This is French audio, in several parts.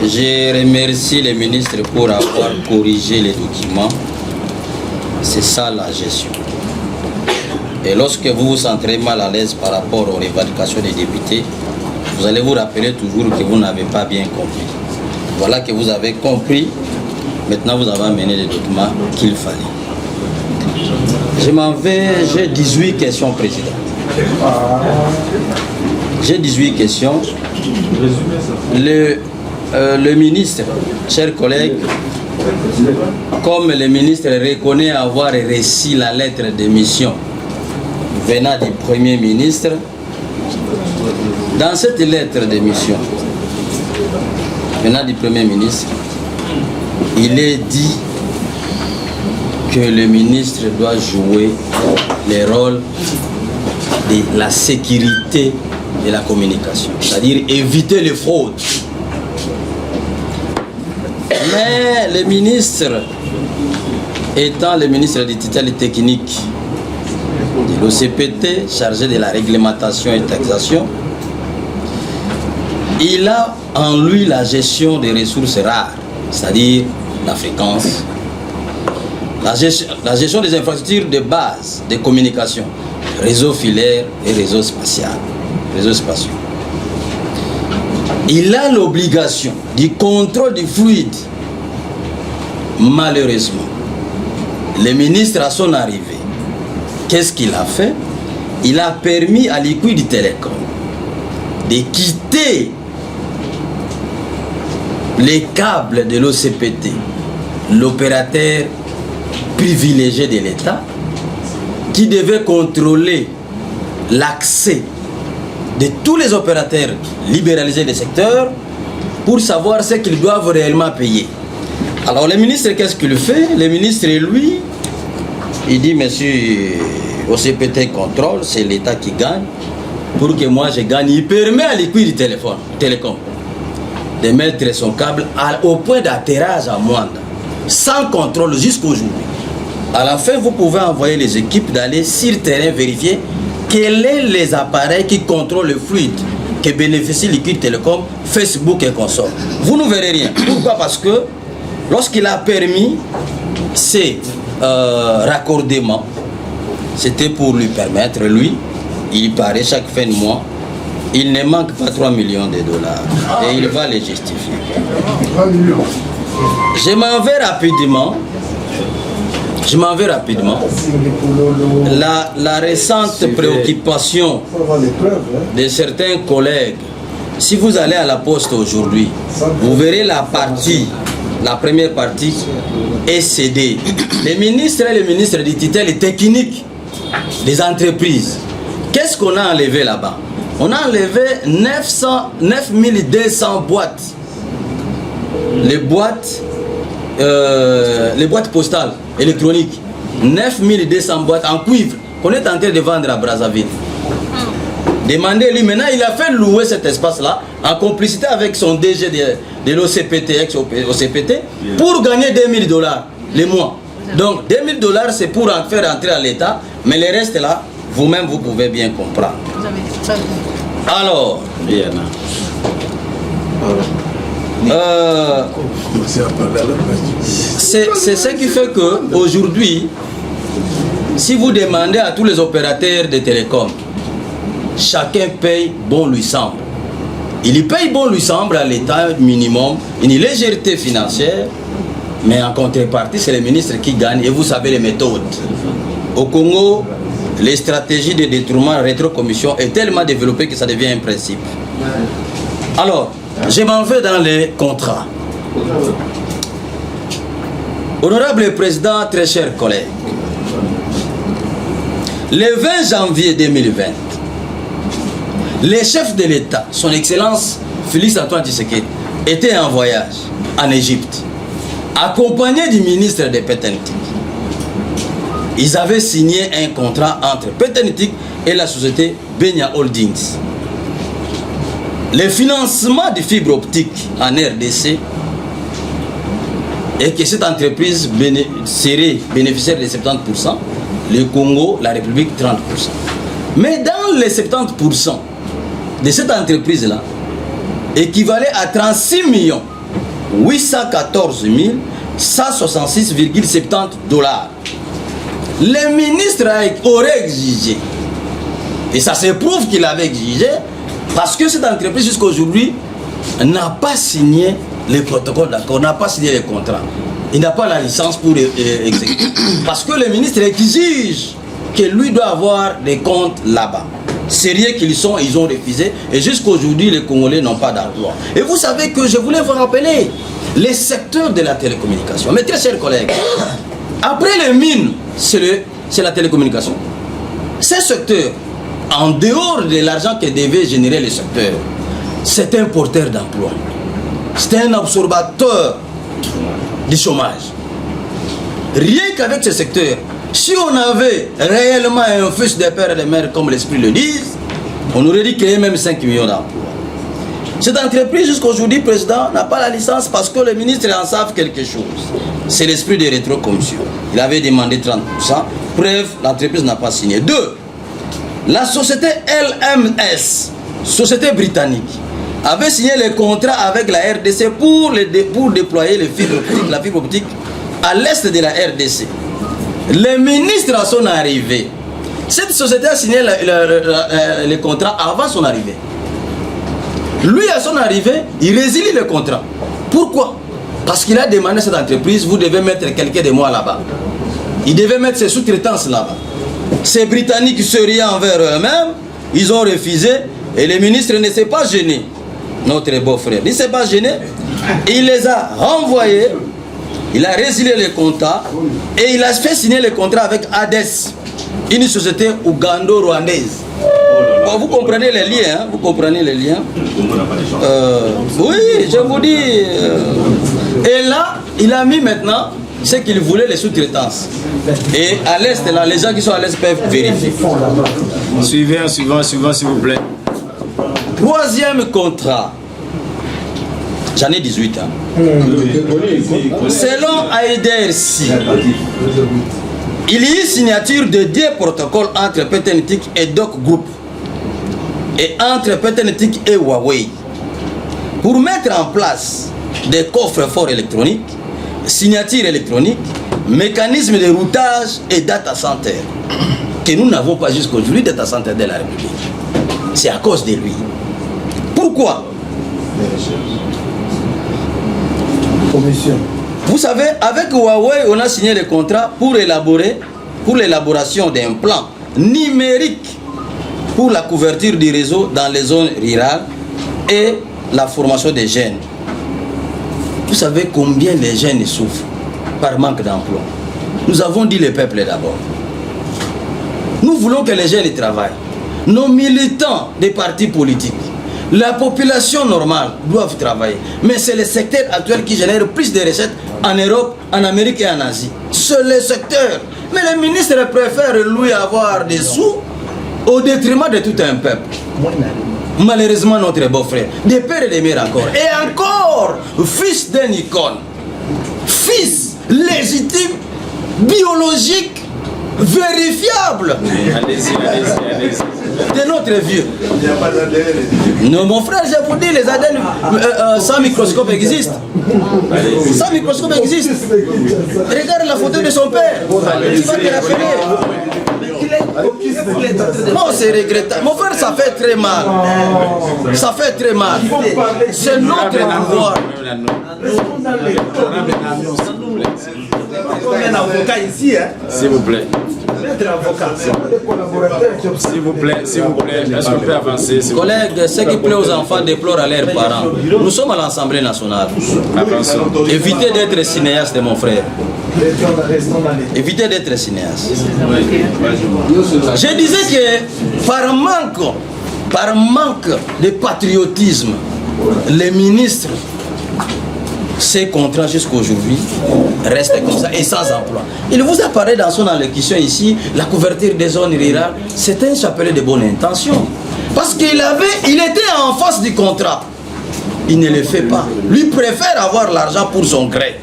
Je remercie les ministres pour avoir corrigé les documents. C'est ça la gestion. Et lorsque vous vous sentirez mal à l'aise par rapport aux revendications des députés, vous allez vous rappeler toujours que vous n'avez pas bien compris. Voilà que vous avez compris. Maintenant, vous avez amené les documents qu'il fallait. Je m'en vais, j'ai 18 questions, Président. J'ai 18 questions. Le ministre, chers collègues, comme le ministre reconnaît avoir reçu la lettre de mission venant du Premier ministre, dans cette lettre de mission venant du Premier ministre, il est dit que le ministre doit jouer le rôle de la sécurité de la communication, c'est-à-dire éviter les fraudes. Mais le ministre, étant le ministre des tutelles techniques de l'OCPT, chargé de la réglementation et taxation, il a en lui la gestion des ressources rares, c'est-à-dire la fréquence, la gestion des infrastructures de base de communication, réseau filaire et réseau spatial. Il a l'obligation du contrôle du fluide. Malheureusement, le ministre à son arrivée, qu'est-ce qu'il a fait? Il a permis à Liquid Telecom de quitter les câbles de l'OCPT, l'opérateur privilégié de l'État, qui devait contrôler l'accès de tous les opérateurs libéralisés du secteur pour savoir ce qu'ils doivent réellement payer. Alors le ministre, qu'est-ce qu'il fait? Le ministre, lui, il dit, monsieur, OCPT contrôle, c'est l'État qui gagne, pour que moi je gagne. Il permet à Liquid Telecom de mettre son câble au point d'atterrage à Mwanda, sans contrôle jusqu'aujourd'hui. À la fin, vous pouvez envoyer les équipes d'aller sur le terrain vérifier quels sont les appareils qui contrôlent le fluide que bénéficie Liquid Telecom, Facebook et consorts. Vous ne verrez rien. Pourquoi? Parce que lorsqu'il a permis ces raccordements, c'était pour lui permettre, lui, il paraît chaque fin de mois, il ne manque pas 3 millions de dollars et il va les justifier. Je m'en vais rapidement. La récente préoccupation de certains collègues, si vous allez à la poste aujourd'hui, vous verrez la première partie est cédée. Les ministres et les ministres des tutelles techniques des entreprises, qu'est-ce qu'on a enlevé là-bas? On a enlevé 9200 boîtes. Les boîtes postales électroniques, 9200 boîtes en cuivre qu'on est en train de vendre à Brazzaville. Demandez-lui, maintenant il a fait louer cet espace-là en complicité avec son DG de l'OCPT, ex-OCPT, pour gagner $2000 les mois. Donc $2000 c'est pour en faire entrer à l'État, mais le reste là, vous-même vous pouvez bien comprendre. Alors, c'est ce qui fait que aujourd'hui, si vous demandez à tous les opérateurs de télécom, chacun paye bon lui semble. Il y paye bon lui semble à l'État minimum, une légèreté financière, mais en contrepartie, c'est le ministre qui gagne et vous savez les méthodes. Au Congo, les stratégies de détournement rétrocommission est tellement développée que ça devient un principe. Alors, je m'en vais dans les contrats. Honorable Président, très chers collègues, le 20 janvier 2020, le chef de l'État, son Excellence Félix Antoine Tshisekedi, était en voyage en Égypte, accompagné du ministre de Petentik. Ils avaient signé un contrat entre Petentik et la société Benya Holdings. Le financement de fibre optique en RDC et que cette entreprise serait bénéficiaire de 70%, le Congo, la République 30%. Mais dans les 70% de cette entreprise-là, équivalait à 36 millions 814 166,70 $. Le ministre aurait exigé, et ça se prouve qu'il avait exigé, parce que cette entreprise jusqu'à aujourd'hui n'a pas signé les protocoles d'accord, n'a pas signé les contrats. Il n'a pas la licence pour exécuter. Parce que le ministre exige que lui doit avoir des comptes là-bas. Sérieux qu'ils sont, ils ont refusé. Et jusqu'à aujourd'hui, les Congolais n'ont pas d'emploi. Et vous savez que je voulais vous rappeler les secteurs de la télécommunication. Mes très chers collègues, après les mines, c'est la télécommunication. Ces secteurs, en dehors de l'argent que devait générer le secteur, c'est un porteur d'emploi. C'est un absorbateur du chômage. Rien qu'avec ce secteur, si on avait réellement un fils de père et de mère, comme l'esprit le dit, on aurait dit créer même 5 millions d'emplois. Cette entreprise, jusqu'à aujourd'hui, le président n'a pas la licence parce que les ministres en savent quelque chose. C'est l'esprit de rétrocommission. Il avait demandé 30%. Preuve, l'entreprise n'a pas signé. 2. La société LMS, société britannique, avait signé les contrats avec la RDC pour déployer la fibre optique à l'est de la RDC. Le ministre à son arrivée, cette société a signé les contrats avant son arrivée. Lui à son arrivée, il résilie le contrat. Pourquoi? Parce qu'il a demandé à cette entreprise, vous devez mettre quelqu'un de moi là-bas. Il devait mettre ses sous-traitances là-bas. Ces Britanniques se riaient envers eux-mêmes, ils ont refusé et le ministre ne s'est pas gêné. Notre beau-frère, il ne s'est pas gêné, il les a renvoyés, il a résilié les contrats et il a fait signer les contrats avec ADES, une société ougando-rwandaise. Bon, vous comprenez les liens, hein? Vous comprenez les liens. Oui, je vous dis. Et là, il a mis maintenant ce qu'il voulait, les sous-traitances. Et à l'est, là, les gens qui sont à l'est peuvent vérifier. Suivez un suivant, s'il vous plaît. Troisième contrat. J'en ai 18 ans. Selon AIDRC, il y a eu signature de 2 protocoles entre Petenetic et Doc Group et entre Petenetic et Huawei pour mettre en place des coffres forts électroniques, signature électronique, mécanisme de routage et data center que nous n'avons pas jusqu'à aujourd'hui, data center de la République. C'est à cause de lui. Pourquoi? Vous savez, avec Huawei, on a signé le contrat pour l'élaboration d'un plan numérique pour la couverture du réseau dans les zones rurales et la formation des jeunes. Vous savez combien les jeunes souffrent par manque d'emploi. Nous avons dit le peuple d'abord. Nous voulons que les jeunes travaillent. Nos militants des partis politiques, la population normale doivent travailler. Mais c'est le secteur actuel qui génère plus de recettes en Europe, en Amérique et en Asie. C'est le secteur. Mais le ministre préfère lui avoir des sous au détriment de tout un peuple. Malheureusement, notre beau-frère, des pères et des mères encore. Et encore, fils d'un icône. Fils légitime, biologique, vérifiable. Allez-y. De notre vieux. Non, mon frère, je vous dis, les ADN sans microscope existent. Sans microscope existent. Regarde la photo de son père. Tu vas te rappeler. Non, c'est regrettable. Mon frère, ça fait très mal. Ça fait très mal. C'est notre pouvoir. Un avocat ici, hein? S'il vous plaît. S'il vous plaît, est-ce qu'on peut avancer? Collègues, ce qui plaît aux enfants déplore à leurs parents. Nous sommes à l'Assemblée nationale. Avançons. Évitez d'être cinéaste, mon frère. Évitez d'être cinéaste. Je disais que par manque de patriotisme, les ministres, ces contrats jusqu'à aujourd'hui restent comme ça et sans emploi. Il vous a parlé dans son allocution ici, la couverture des zones rurales, c'était un chapelet de bonne intention. Parce qu'il était en face du contrat. Il ne le fait pas. Lui préfère avoir l'argent pour son gré.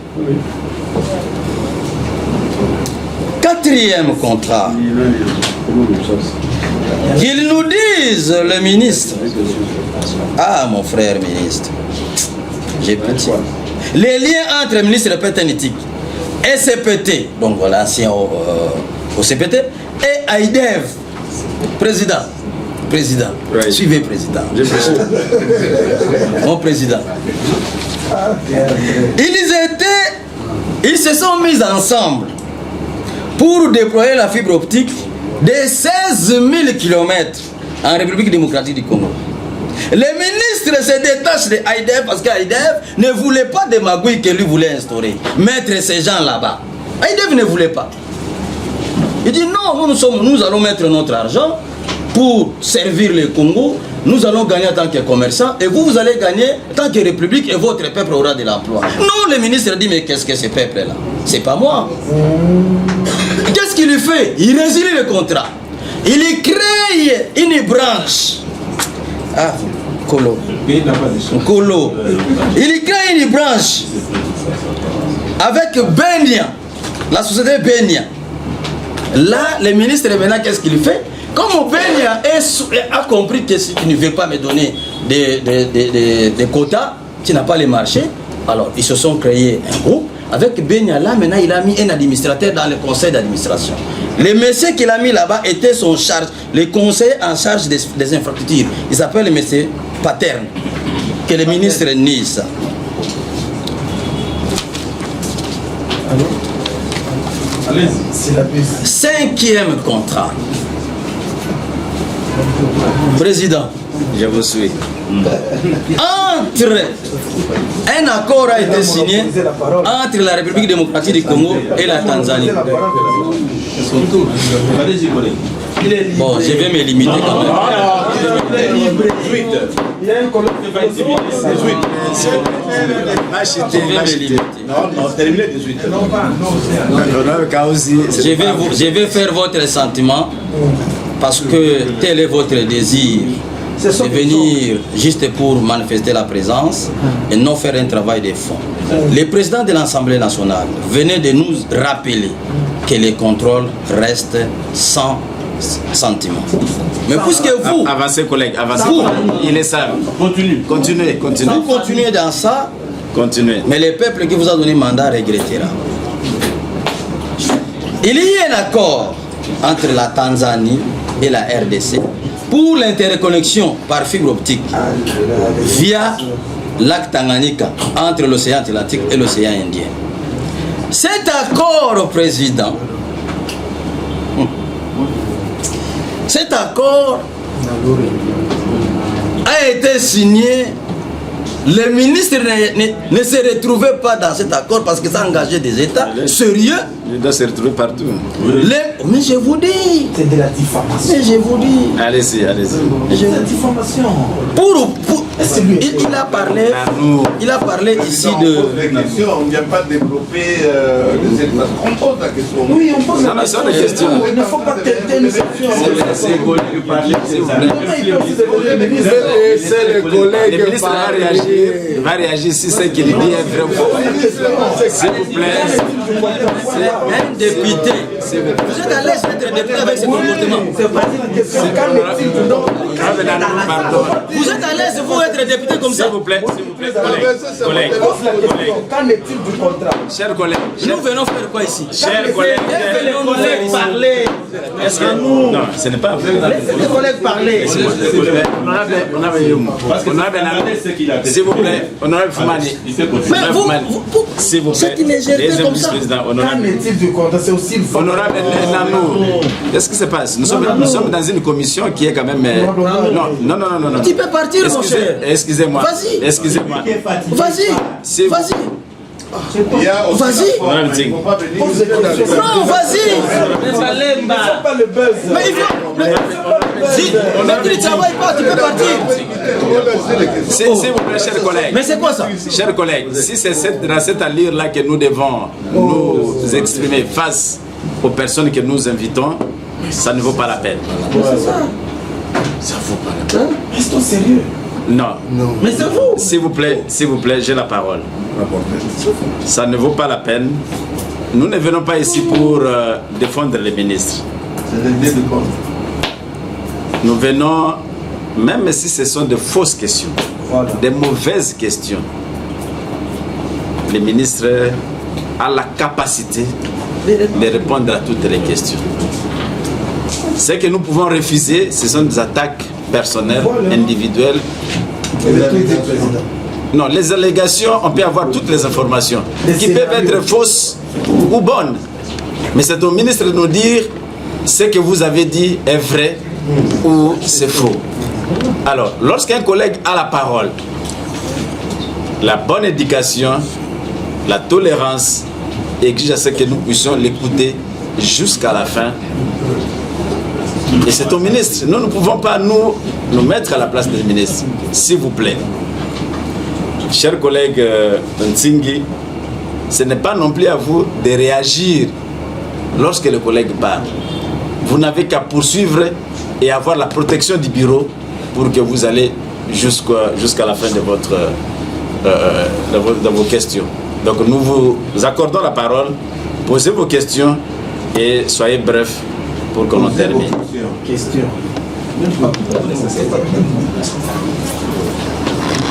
Quatrième contrat. Qu'ils nous disent, le ministre. Ah, mon frère ministre, j'ai pitié. Les liens entre le ministre Petenetik et CPT, donc voilà, ancien au CPT, et Aïdev, président. Right. Suivez, président. Mon président. Ils se sont mis ensemble pour déployer la fibre optique de 16 000 km en République démocratique du Congo. Les ministres se détachent de Aïdev parce qu'Aïdev ne voulait pas de magouilles que lui voulait instaurer. Mettre ces gens là-bas. Aïdev ne voulait pas. Il dit non, nous allons mettre notre argent pour servir le Congo. Nous allons gagner en tant que commerçants et vous allez gagner en tant que république et votre peuple aura de l'emploi. Non, le ministre dit mais qu'est-ce que ce peuple-là? C'est pas moi. Qu'est-ce qu'il fait? Il résilie le contrat. Il crée une branche. Ah, Colo. Il crée une branche avec Benia, la société Benia. Là, le ministre maintenant, qu'est-ce qu'il fait? Comme Benia a compris que si tu ne veux pas me donner des quotas, tu n'as pas les marchés, alors ils se sont créés un groupe. Avec Benia, là, maintenant, il a mis un administrateur dans le conseil d'administration. Le monsieur qu'il a mis là-bas était son charge, le conseiller en charge des infrastructures. Il s'appelle le monsieur Paterne, que le ministre nie ça. Cinquième contrat. Président. Je vous suis. Un accord a été signé entre la République démocratique du Congo et la Tanzanie. Bon, je vais me limiter quand même. Il y a un collègue qui va être je vais faire votre sentiment parce que tel est votre désir de venir juste pour manifester la présence et non faire un travail de fond. Le président de l'Assemblée nationale venait de nous rappeler que les contrôles restent sans sentiment. Mais puisque vous... Avancez, collègues, avancez. Il est sale. Continuez. Vous continuez dans ça, continuez. Mais le peuple qui vous a donné mandat regrettera. Il y a un accord entre la Tanzanie et la RDC pour l'interconnexion par fibre optique via lac Tanganyika entre l'océan Atlantique et l'océan Indien. Cet accord, président, cet accord a été signé. Le ministre ne se retrouvait pas dans cet accord parce que ça engageait des États sérieux. Il doit se retrouver partout. Mais je vous dis. C'est de la diffamation. Mais je vous dis. Allez-y. C'est de la diffamation. Il a parlé ici de... On ne vient pas développer des états. On pose la question. Oui, on pose la question. question. Il ne faut pas tenter une sanction. C'est le collègue. Le ministre va réagir si c'est qu'il dit est vrai ou faux. S'il vous plaît. Un député. Vous êtes à l'aise d'être député avec ce comportement. C'est pas une question. Vous êtes à l'aise, vous, être député comme ça. S'il vous plaît, collègues. Qu'en est-il du contrat? Chers collègues. Nous venons faire quoi ici? Chers collègues. Les collègues parler. Est-ce que nous... Non, ce n'est pas vrai. Les collègues parler. S'il vous plaît, honorable Foumani. Mais vous, s'il vous plaît, cette légèreté deuxième comme ça. vice-président, Qu'en honorable. est-il du contrat? C'est aussi le Honorable Nanou, qu'est-ce qui se passe? Nous sommes dans une commission qui est quand même... Non. Tu peux partir, mon cher. Excusez-moi. Vas-y. Excusez-moi. Vas-y. Vas-y. Honorable Ting. Non, vas-y. pas le buzz. Mais il faut... Si tu ne travailles pas, tu peux partir. S'il vous plaît, chers collègues. Mais c'est quoi ça? Chers collègues, si c'est dans cette allure-là que nous devons nous exprimer face aux personnes que nous invitons, ça ne vaut pas la peine. Ça vaut pas la peine. Restons sérieux. Non. Mais c'est vous. S'il vous plaît, j'ai la parole. Ça ne vaut pas la peine. Nous ne venons pas ici pour défendre les ministres. Nous venons, même si ce sont de fausses questions, des mauvaises questions, le ministre a la capacité de répondre à toutes les questions. Ce que nous pouvons refuser, ce sont des attaques personnelles, individuelles. Non, les allégations, on peut avoir toutes les informations qui peuvent être fausses ou bonnes. Mais c'est au ministre de nous dire ce que vous avez dit est vrai ou c'est faux. Alors, lorsqu'un collègue a la parole, la bonne éducation, la tolérance exige à ce que nous puissions l'écouter jusqu'à la fin. Et c'est au ministre. Nous ne pouvons pas nous mettre à la place du ministre. S'il vous plaît. Chers collègues Ntsingi, ce n'est pas non plus à vous de réagir lorsque le collègue parle. Vous n'avez qu'à poursuivre et avoir la protection du bureau pour que vous allez jusqu'à la fin de vos questions. Donc nous vous accordons la parole, posez vos questions et soyez brefs pour qu'on en termine.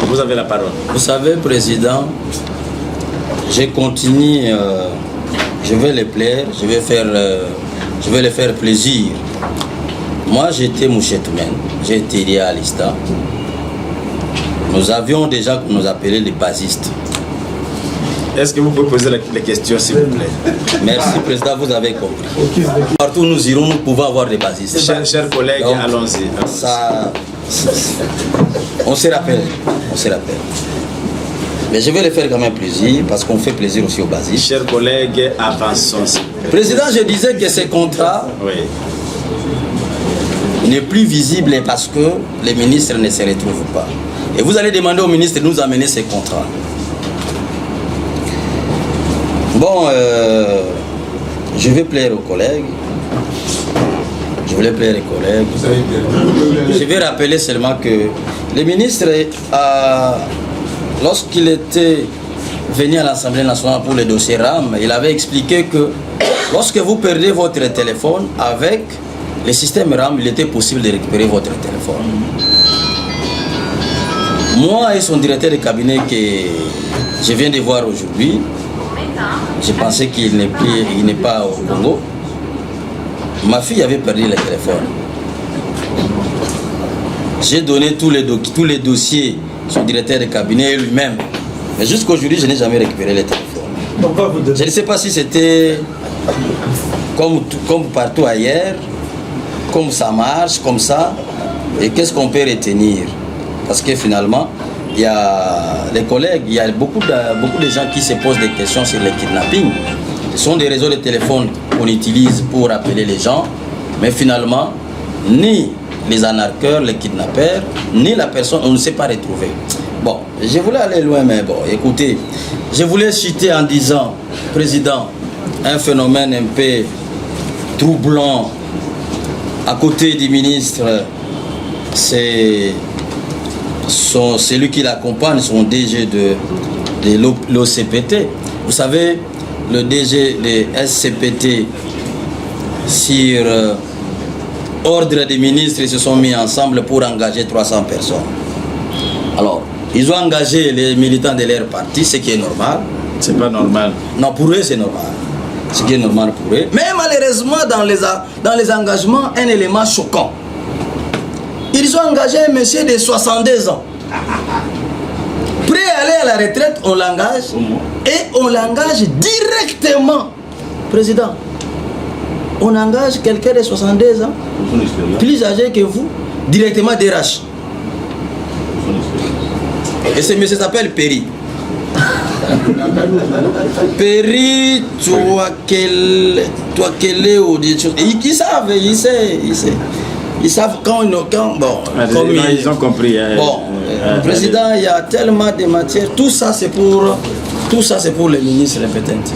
Vous avez la parole. Vous savez, Président, je continue, je vais les plaire, je vais les faire plaisir. Moi, j'étais Mouchetoumen, j'ai été lié à l'ISTA. Nous avions des gens qu'on nous appelait les basistes. Est-ce que vous pouvez poser les questions, s'il vous plaît? Merci, Président, vous avez compris. Partout où nous irons, nous pouvons avoir des basistes. Chers collègues, allons-y. On se rappelle. Mais je vais les faire quand même plaisir, parce qu'on fait plaisir aussi aux basistes. Chers collègues, avançons. Président, je disais que ces contrats n'est plus visible parce que les ministres ne se retrouvent pas. Et vous allez demander au ministre de nous amener ces contrats. Bon, je vais plaire aux collègues. Je vais rappeler seulement que le ministre, lorsqu'il était venu à l'Assemblée nationale pour le dossier RAM, il avait expliqué que lorsque vous perdez votre téléphone, avec le système RAM, il était possible de récupérer votre téléphone. Moi et son directeur de cabinet que je viens de voir aujourd'hui, je pensais qu'il n'est pas au Congo. Ma fille avait perdu le téléphone. J'ai donné tous les dossiers à son directeur de cabinet et lui-même. Mais jusqu'aujourd'hui, je n'ai jamais récupéré le téléphone. Je ne sais pas si c'était comme partout ailleurs, comme ça marche, comme ça. Et qu'est-ce qu'on peut retenir? Parce que finalement, il y a les collègues, il y a beaucoup de gens qui se posent des questions sur le kidnapping. Ce sont des réseaux de téléphone qu'on utilise pour appeler les gens, mais finalement, ni les arnaqueurs, les kidnappeurs, ni la personne, on ne s'est pas retrouvé. Bon, je voulais aller loin, mais bon, écoutez, je voulais citer en disant, Président, un phénomène un peu troublant à côté du ministre, c'est celui qui l'accompagne, son DG de l'OCPT. Vous savez, le DG de SCPT, sur ordre des ministres, ils se sont mis ensemble pour engager 300 personnes. Alors, ils ont engagé les militants de leur parti, ce qui est normal. C'est pas normal. Non, pour eux, c'est normal. Ce qui est normal pour eux. Mais malheureusement, dans les engagements, un élément choquant. Ils ont engagé un monsieur de 62 ans. Prêt à aller à la retraite, on l'engage. Et on l'engage directement. Président, on engage quelqu'un de 62 ans, plus âgé que vous, directement DRH. Et ce monsieur s'appelle Perry. Perry, toi quel est ou des choses. Ils savent, ils savent quand bon, comme ils ont compris. Bon, Président, il y a tellement de matières. Tout ça c'est pour les ministres peut-être.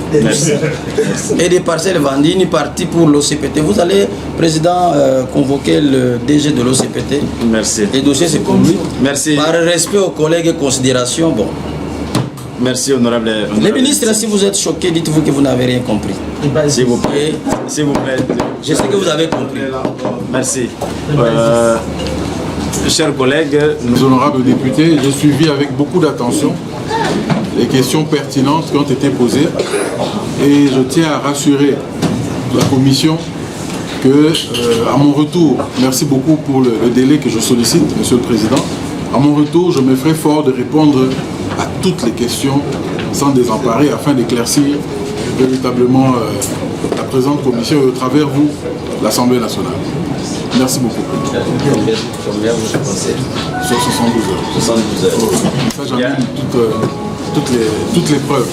Et des parcelles vendues, une partie pour l'OCPT. Vous allez, Président, convoquer le DG de l'OCPT. Merci. Les dossiers c'est pour lui. Merci. Par respect aux collègues et considération, bon. Merci, honorable. Les ministres, si vous êtes choqués, dites-vous que vous n'avez rien compris. S'il vous plaît. S'il vous plaît. Je sais que vous avez compris. Merci. Chers collègues, nous honorables députés, j'ai suivi avec beaucoup d'attention les questions pertinentes qui ont été posées. Et je tiens à rassurer la commission que, à mon retour, merci beaucoup pour le délai que je sollicite, Monsieur le Président. À mon retour, je me ferai fort de répondre à toutes les questions sans désemparer afin d'éclaircir véritablement la présente commission et au travers vous, l'Assemblée nationale. Merci beaucoup. Combien vous pensez? Sur 72 heures. 72 heures. Ça, j'amène toutes les preuves.